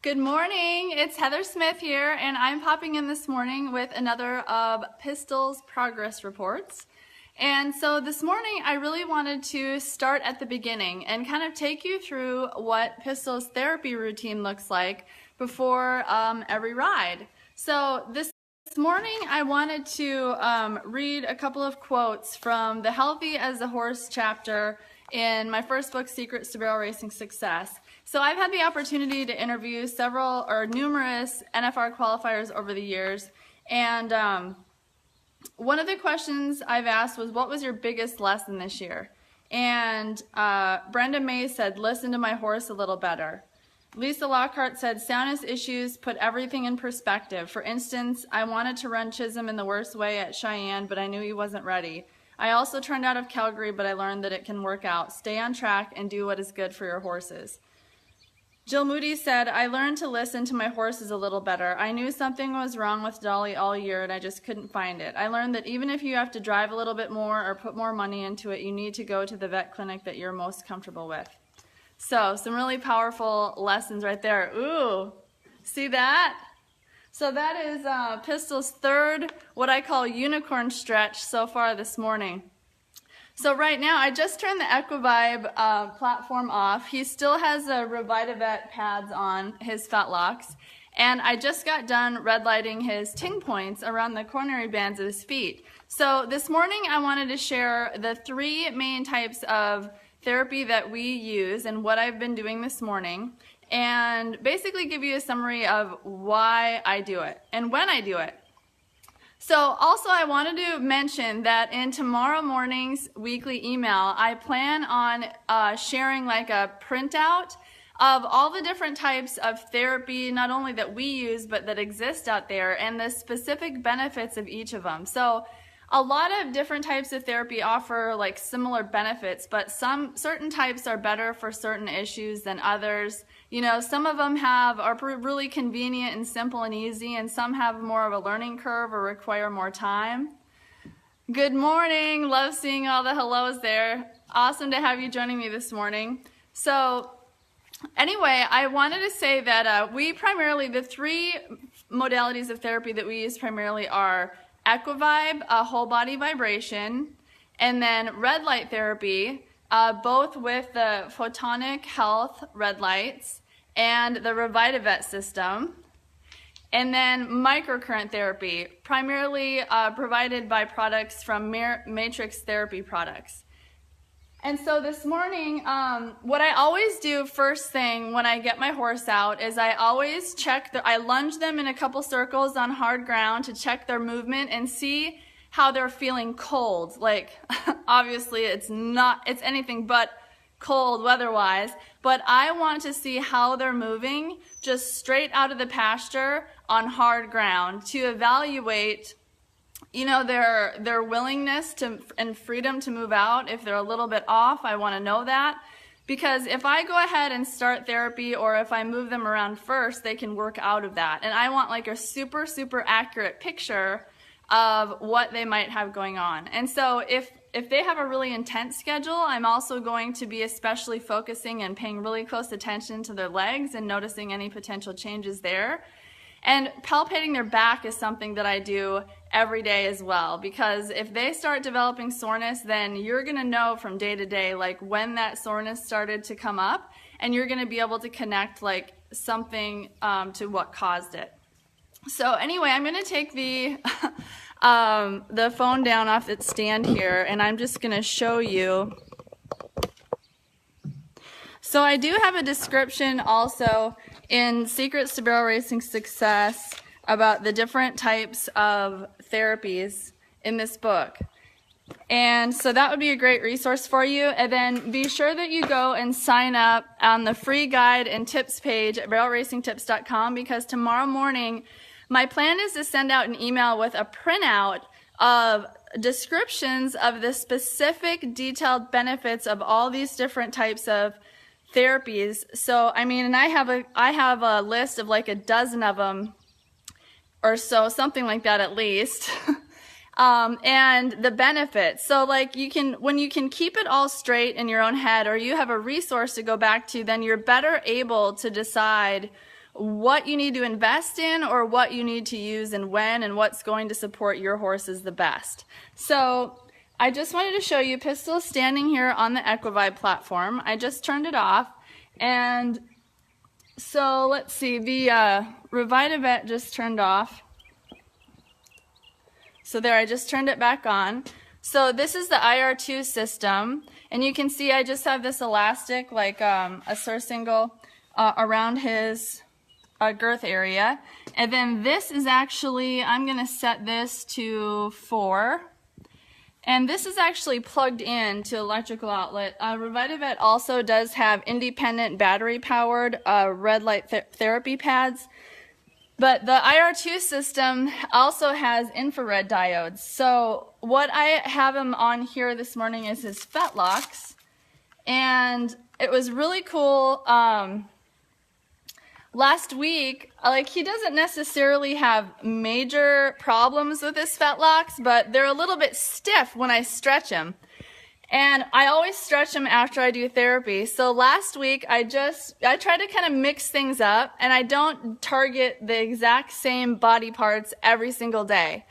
Good morning, it's Heather Smith here, and I'm popping in this morning with another of Pistol's progress reports. And so this morning I really wanted to start at the beginning and kind of take you through what Pistol's therapy routine looks like before every ride. So this morning I wanted to read a couple of quotes from the Healthy as a Horse chapter in my first book, Secrets to Barrel Racing Success. So I've had the opportunity to interview numerous NFR qualifiers over the years, and one of the questions I've asked was, what was your biggest lesson this year? And Brenda May said, listen to my horse a little better. Lisa Lockhart said, soundness issues put everything in perspective. For instance, I wanted to run Chisholm in the worst way at Cheyenne, but I knew he wasn't ready. I also turned out of Calgary, but I learned that it can work out. Stay on track and do what is good for your horses. Jill Moody said, I learned to listen to my horses a little better. I knew something was wrong with Dolly all year and I just couldn't find it. I learned that even if you have to drive a little bit more or put more money into it, you need to go to the vet clinic that you're most comfortable with. So, some really powerful lessons right there. Ooh, see that? So that is Pistol's third, what I call unicorn stretch so far this morning. So right now, I just turned the EquiVibe platform off. He still has the Revitavet pads on, his fetlocks, and I just got done red lighting his ting points around the coronary bands of his feet. So this morning, I wanted to share the three main types of therapy that we use and what I've been doing this morning, and basically give you a summary of why I do it and when I do it. So also I wanted to mention that in tomorrow morning's weekly email, I plan on sharing like a printout of all the different types of therapy, not only that we use, but that exist out there, and the specific benefits of each of them. So a lot of different types of therapy offer like similar benefits, but certain types are better for certain issues than others. You know, some of them are really convenient and simple and easy, and some have more of a learning curve or require more time. Good morning. Love seeing all the hellos there. Awesome to have you joining me this morning. So anyway, I wanted to say that the three modalities of therapy that we use primarily are EquiVibe, whole body vibration, and then red light therapy, both with the Photonic Health red lights and the Revitavet system, and then microcurrent therapy, primarily provided by products from Matrix Therapy products. And so this morning, what I always do first thing when I get my horse out is I always I lunge them in a couple circles on hard ground to check their movement and see how they're feeling cold. Like, obviously it's anything but cold weather-wise, but I want to see how they're moving just straight out of the pasture on hard ground to evaluate, you know, their willingness and freedom to move out. If they're a little bit off, I want to know that, because if I go ahead and start therapy, or if I move them around first, they can work out of that. And I want like a super, super accurate picture of what they might have going on. And so if they have a really intense schedule, I'm also going to be especially focusing and paying really close attention to their legs and noticing any potential changes there. And palpating their back is something that I do every day as well, because if they start developing soreness, then you're going to know from day to day like when that soreness started to come up, and you're going to be able to connect like something to what caused it. So anyway, I'm going to take the phone down off its stand here, and I'm just going to show you. So I do have a description also in Secrets to Barrel Racing Success about the different types of therapies in this book. And so that would be a great resource for you. And then be sure that you go and sign up on the free guide and tips page at barrelracingtips.com, because tomorrow morning my plan is to send out an email with a printout of descriptions of the specific detailed benefits of all these different types of therapies. So, I mean, and I have a list of like a dozen of them or so, something like that at least. And the benefits. So like when you can keep it all straight in your own head, or you have a resource to go back to, then you're better able to decide what you need to invest in or what you need to use and when and what's going to support your horses the best. So I just wanted to show you Pistol standing here on the Equivibe platform. I just turned it off, and so let's see, the Revitavet just turned off. So there, I just turned it back on. So this is the IR2 system, and you can see I just have this elastic, like a surcingle around his girth area. And then this is actually, I'm going to set this to 4. And this is actually plugged in to electrical outlet. Revitavet also does have independent battery-powered red light therapy pads. But the IR2 system also has infrared diodes. So what I have him on here this morning is his fetlocks. And it was really cool. Last week, like, he doesn't necessarily have major problems with his fetlocks, but they're a little bit stiff when I stretch him. And I always stretch him after I do therapy. So last week, I try to kind of mix things up, and I don't target the exact same body parts every single day.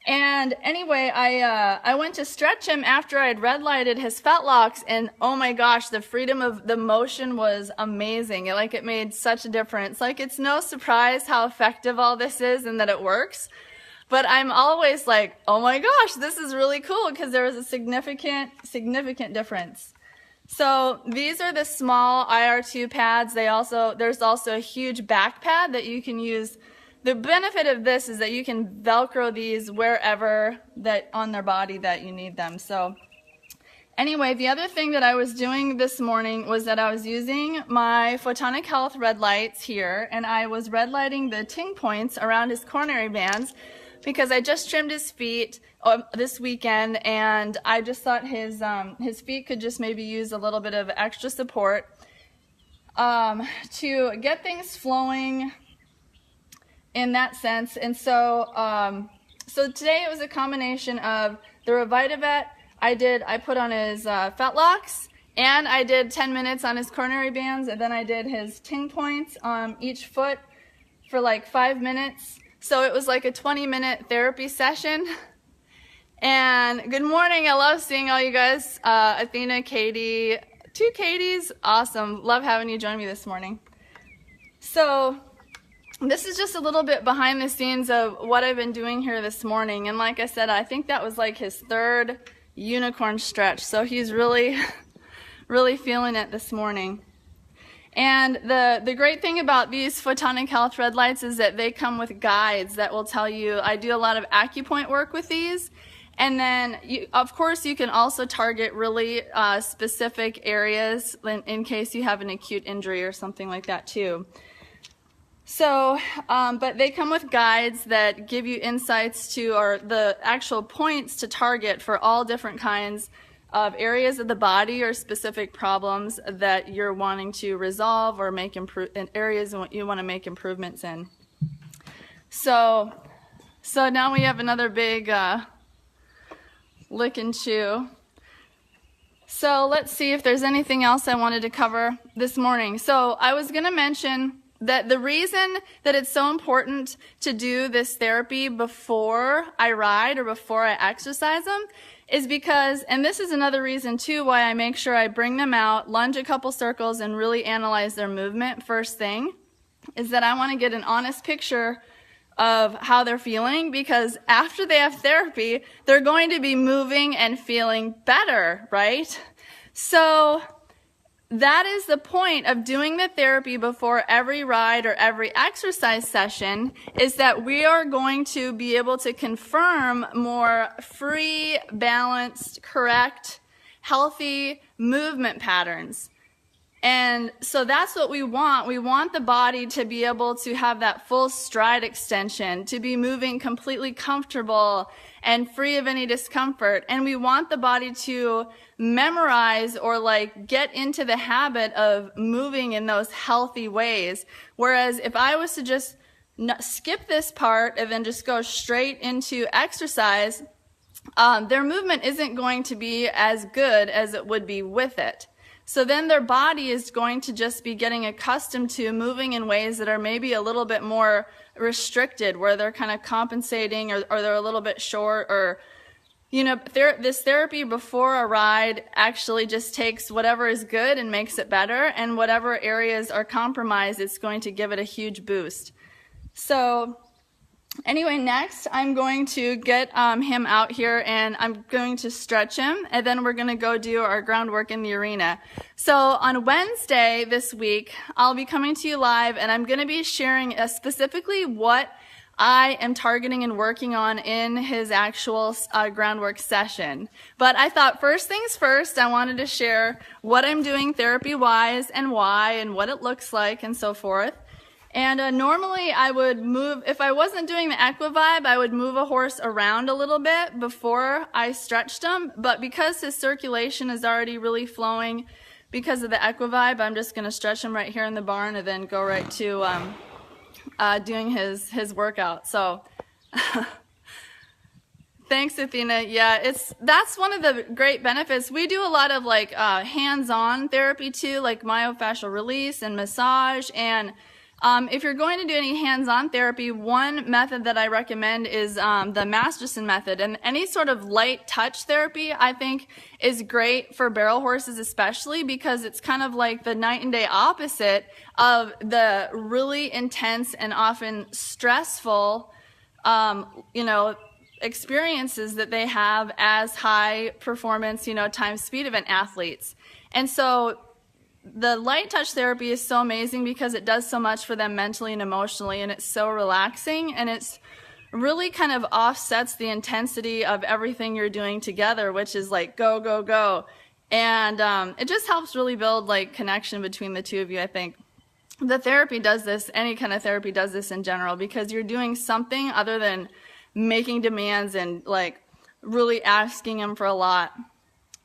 And anyway, I went to stretch him after I had red lighted his fetlocks, and oh my gosh, the freedom of the motion was amazing. It made such a difference. Like, it's no surprise how effective all this is and that it works. But I'm always like, oh my gosh, this is really cool, because there was a significant difference. So these are the small IR2 pads. There's also a huge back pad that you can use. The benefit of this is that you can Velcro these wherever that on their body that you need them. So anyway, the other thing that I was doing this morning was that I was using my Photonic Health red lights here, and I was red lighting the ting points around his coronary bands, because I just trimmed his feet this weekend, and I just thought his feet could just maybe use a little bit of extra support to get things flowing in that sense. And so so today it was a combination of the Revitavet I put on his fetlocks, and I did 10 minutes on his coronary bands, and then I did his ting points on each foot for like 5 minutes. So it was like a 20-minute therapy session. And good morning, I love seeing all you guys. Athena, Katie, 2 Katies, awesome. Love having you join me this morning. So this is just a little bit behind the scenes of what I've been doing here this morning. And like I said, I think that was like his 3rd unicorn stretch. So he's really, really feeling it this morning. And the great thing about these Photonic Health red lights is that they come with guides that will tell you. I do a lot of acupoint work with these. And then, of course, you can also target really specific areas in case you have an acute injury or something like that too. So, but they come with guides that give you insights to, or the actual points to target for all different kinds of areas of the body or specific problems that you're wanting to resolve or make areas you want to make improvements in. So now we have another big lick and chew. So let's see if there's anything else I wanted to cover this morning. So I was going to mention that the reason that it's so important to do this therapy before I ride or before I exercise them is because, and this is another reason too why I make sure I bring them out, lunge a couple circles, and really analyze their movement first thing, is that I want to get an honest picture of how they're feeling, because after they have therapy, they're going to be moving and feeling better, right? So that is the point of doing the therapy before every ride or every exercise session, is that we are going to be able to confirm more free, balanced, correct, healthy movement patterns. And so that's what we want. We want the body to be able to have that full stride extension, to be moving completely comfortable and free of any discomfort. And we want the body to memorize or like get into the habit of moving in those healthy ways. Whereas if I was to just skip this part and then just go straight into exercise, their movement isn't going to be as good as it would be with it. So then their body is going to just be getting accustomed to moving in ways that are maybe a little bit more restricted, where they're kind of compensating, or they're a little bit short, or, you know, this therapy before a ride actually just takes whatever is good and makes it better, and whatever areas are compromised, it's going to give it a huge boost. So anyway, next I'm going to get him out here, and I'm going to stretch him, and then we're going to go do our groundwork in the arena. So on Wednesday this week, I'll be coming to you live, and I'm going to be sharing specifically what I am targeting and working on in his actual groundwork session. But I thought, first things first, I wanted to share what I'm doing therapy-wise and why and what it looks like and so forth. And normally I would move, if I wasn't doing the equivibe, I would move a horse around a little bit before I stretched him. But because his circulation is already really flowing because of the equivibe, I'm just going to stretch him right here in the barn and then go right to doing his workout. So thanks, Athena. Yeah, that's one of the great benefits. We do a lot of like hands-on therapy too, like myofascial release and massage. And if you're going to do any hands-on therapy, one method that I recommend is the Masterson method. And any sort of light touch therapy, I think, is great for barrel horses, especially because it's kind of like the night and day opposite of the really intense and often stressful, experiences that they have as high performance, time speed event athletes. And so the light touch therapy is so amazing because it does so much for them mentally and emotionally, and it's so relaxing, and it's really kind of offsets the intensity of everything you're doing together, which is like go, go, go. And it just helps really build like connection between the two of you, I think. The therapy does this, any kind of therapy does this in general, because you're doing something other than making demands and like really asking them for a lot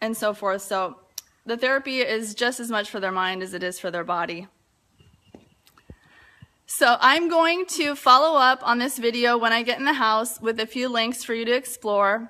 and so forth. So the therapy is just as much for their mind as it is for their body. So I'm going to follow up on this video when I get in the house with a few links for you to explore.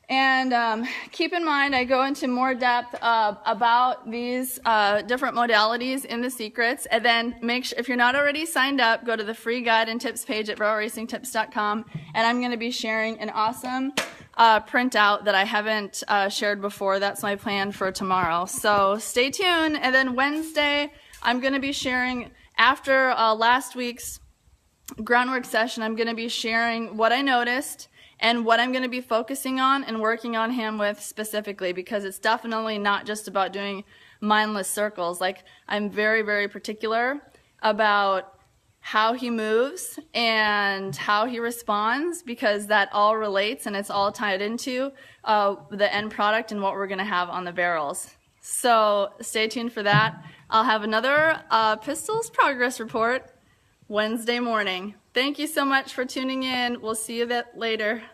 And keep in mind, I go into more depth about these different modalities in the secrets. And then make sure, if you're not already signed up, go to the free guide and tips page at barrelracingtips.com. And I'm going to be sharing an awesome printout that I haven't shared before. That's my plan for tomorrow. So stay tuned. And then Wednesday, I'm going to be sharing, after last week's groundwork session, I'm going to be sharing what I noticed and what I'm going to be focusing on and working on him with specifically, because it's definitely not just about doing mindless circles. Like, I'm very, very particular about how he moves and how he responds, because that all relates and it's all tied into the end product and what we're going to have on the barrels. So stay tuned for that. I'll have another Pistols progress report Wednesday morning. Thank you so much for tuning in. We'll see you later.